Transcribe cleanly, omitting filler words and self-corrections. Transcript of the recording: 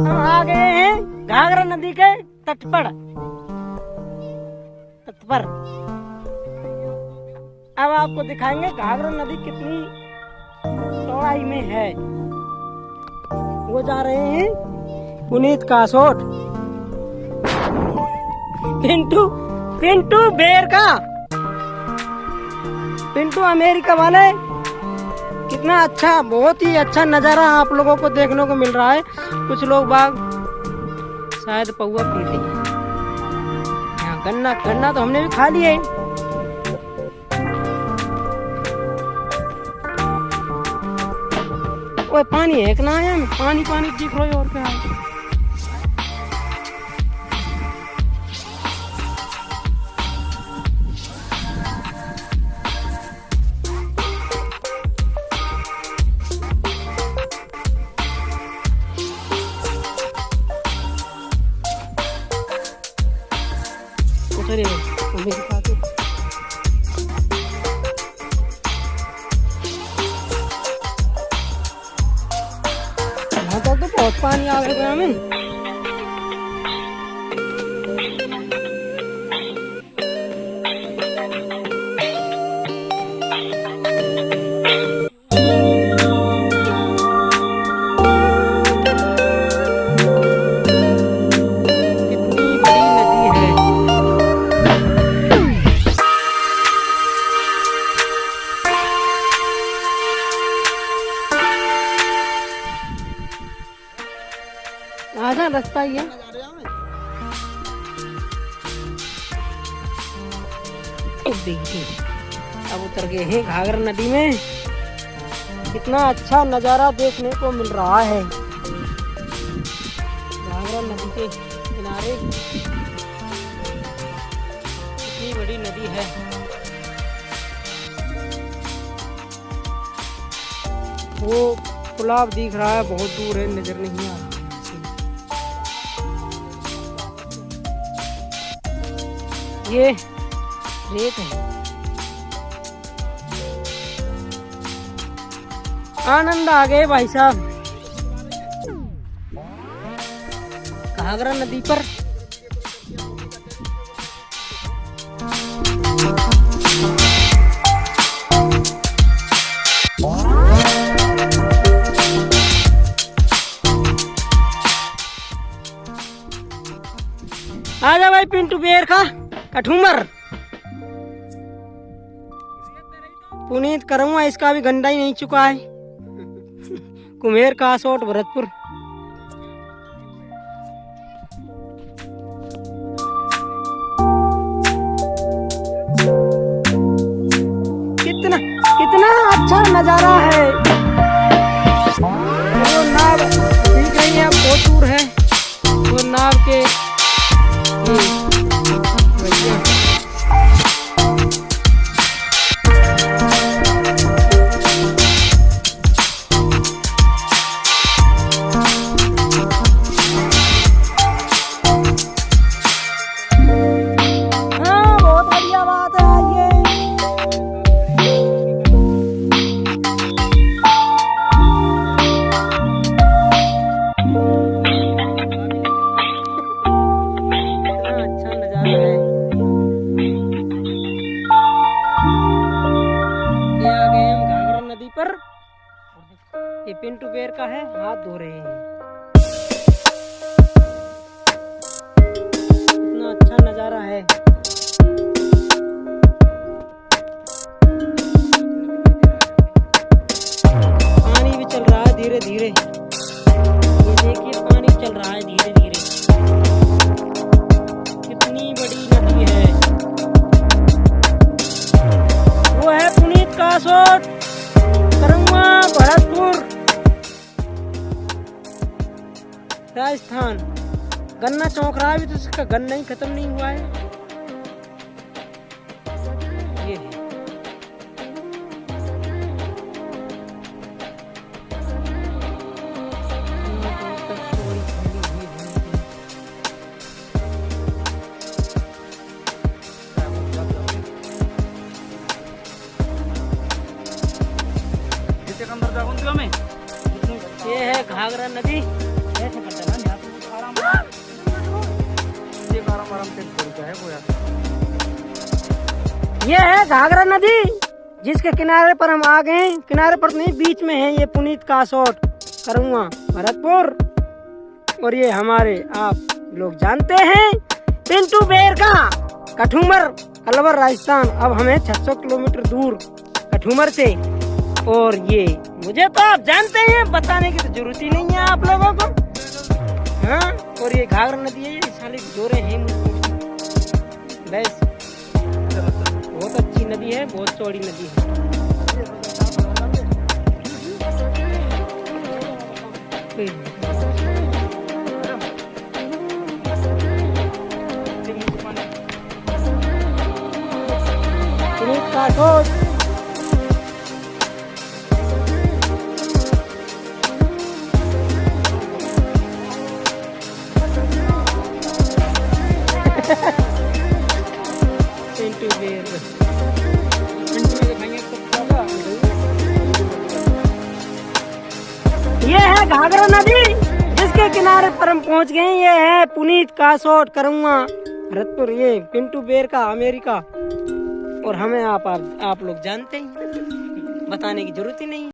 हम आ गए हैं घाघरा नदी के तट पर। अब आपको दिखाएंगे घाघरा नदी कितनी चौड़ाई में है। वो जा रहे हैं पुनीत कासोट, पिंटू बेर का, पिंटू अमेरिका वाले। कितना अच्छा, बहुत ही अच्छा नजारा आप लोगों को देखने को मिल रहा है। कुछ लोग बाग शायद पौवा पी रहे हैं। गन्ना तो हमने भी खा लिया है। ओए पानी है कि ना है? पानी दिख रहा है और क्या है? यहाँ तक तो बहुत पानी आ गया हमें। आजा रास्ता ही है। देखिए अब उतर गए हैं घाघरा नदी में। कितना अच्छा नजारा देखने को मिल रहा है घाघरा नदी के किनारे। कितनी बड़ी नदी है। वो पुलाव दिख रहा है, बहुत दूर है, नजर नहीं आ रहा। ये रेत है। आनंद आ गए भाई साहब घाघरा नदी पर। आजा भाई पिंटू बेर का कठूमर। पुनीत करूंगा, इसका भी गंडा ही नहीं चुका है। कुम्हेर कासोट भरतपुर। कितना अच्छा नजारा है। वो नाव दिख रही है, बहुत दूर है। वो नाव के ये पिंटू बेर का है, हाथ धो रहे हैं। इतना अच्छा नजारा है। पानी भी चल रहा है धीरे धीरे। ये देखिए पानी चल रहा है धीरे धीरे। कितनी बड़ी नदी है। वो है पुनीत कासोट, भरतपुर, राजस्थान। गन्ना चौंक रहा है अभी तो, इसका गन्ना ही खत्म नहीं हुआ है। ये है। ये है घाघरा नदी। ऐसे करते हैं ना। ये है घाघरा नदी, जिसके किनारे पर हम आ गए। किनारे पर नहीं, बीच में है ये पुनीत कासोट करुआ भरतपुर। और ये हमारे आप लोग जानते हैं पिंटू बेर का कठूमर अलवर राजस्थान। अब हमें 600 किलोमीटर दूर कठूमर से। और ये मुझे तो आप जानते हैं, बताने की तो जरूरत ही नहीं है आप लोगों को। हाँ, और ये घाघरा नदी है, ये साले जोरे हैं बस। बहुत अच्छी नदी है, बहुत चौड़ी नदी है। ये है घाघरा नदी, जिसके किनारे पर हम पहुंच गए। ये है पुनीत कासोट करुआ भरतपुर। ये पिंटू बेर का अमेरिका। और हमें आप लोग जानते हैं, बताने की जरूरत ही नहीं।